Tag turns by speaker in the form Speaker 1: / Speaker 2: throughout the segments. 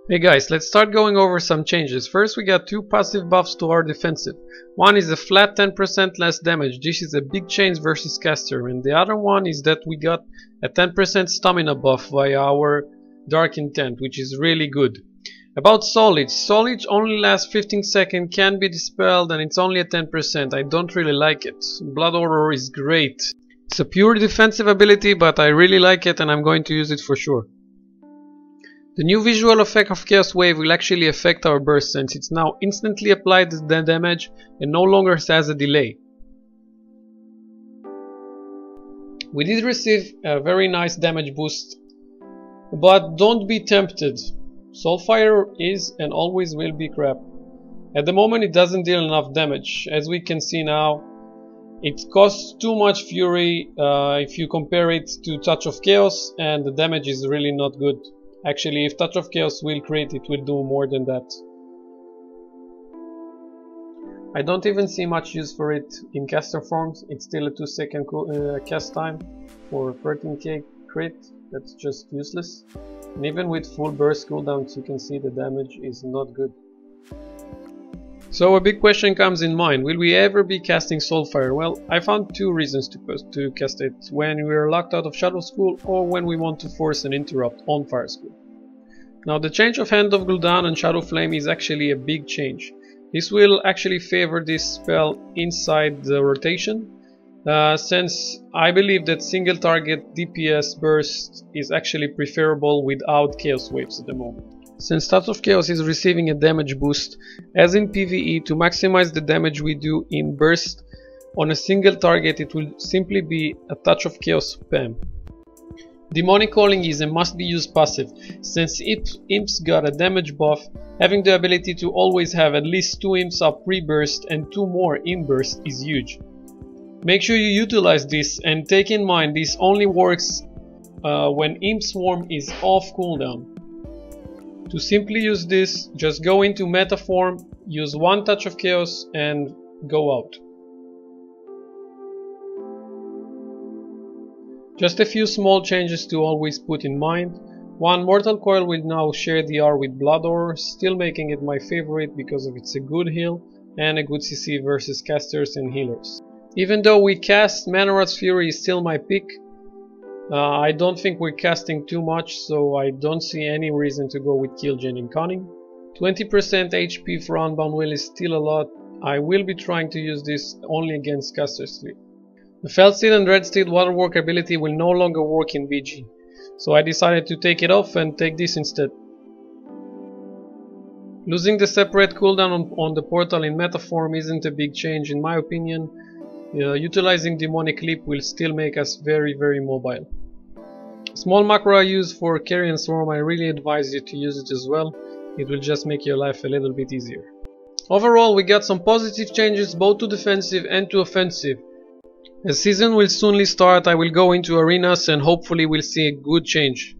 Speaker 1: Hey guys, let's start going over some changes. First we got two passive buffs to our defensive. One is a flat 10% less damage. This is a big change versus caster. And the other one is that we got a 10% stamina buff via our Dark Intent, which is really good. About Solid. Solid only lasts 15 seconds, can be dispelled, and it's only at 10%. I don't really like it. Blood Order is great. It's a pure defensive ability, but I really like it and I'm going to use it for sure. The new visual effect of Chaos Wave will actually affect our burst, since it's now instantly applied the damage and no longer has a delay. We did receive a very nice damage boost, but don't be tempted. Soulfire is and always will be crap. At the moment it doesn't deal enough damage. As we can see now, it costs too much fury if you compare it to Touch of Chaos, and the damage is really not good. Actually, if Touch of Chaos will crit, it will do more than that. I don't even see much use for it in caster forms. It's still a 2-second cast time for 13k crit. That's just useless. And even with full burst cooldowns, you can see the damage is not good. So a big question comes in mind: will we ever be casting Soulfire? Well, I found two reasons to cast it: when we are locked out of Shadow School, or when we want to force an interrupt on Fire School. Now the change of Hand of Gul'dan and Shadow Flame is actually a big change. This will actually favor this spell inside the rotation, since I believe that single target DPS burst is actually preferable without Chaos Waves at the moment. Since Touch of Chaos is receiving a damage boost, as in PvE, to maximize the damage we do in burst on a single target, it will simply be a Touch of Chaos spam. Demonic Calling is a must be used passive, since imps got a damage buff. Having the ability to always have at least 2 imps up pre-burst and 2 more in burst is huge. Make sure you utilize this, and take in mind this only works when Imp Swarm is off cooldown. To simply use this, just go into meta form, use 1 Touch of Chaos and go out. Just a few small changes to always put in mind. 1. Mortal Coil will now share the R with Blood Order, still making it my favorite because of it's a good heal and a good CC versus casters and healers. Even though we cast, Manorath's Fury is still my pick. I don't think we're casting too much, so I don't see any reason to go with Killgen and Cunning. 20% HP for Unbound Will is still a lot. I will be trying to use this only against Caster Sleep. The Feldsteed and Dreadsteed Waterwork ability will no longer work in BG, so I decided to take it off and take this instead. Losing the separate cooldown on the portal in meta form isn't a big change in my opinion. Utilizing Demonic Leap will still make us very mobile. Small macro I use for Carrion Swarm, I really advise you to use it as well. It will just make your life a little bit easier. Overall, we got some positive changes both to defensive and to offensive. As season will soonly start, I will go into arenas and hopefully we'll see a good change.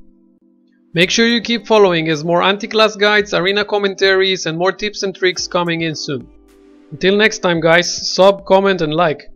Speaker 1: Make sure you keep following, as more anti-class guides, arena commentaries and more tips and tricks coming in soon. Until next time guys, sub, comment and like.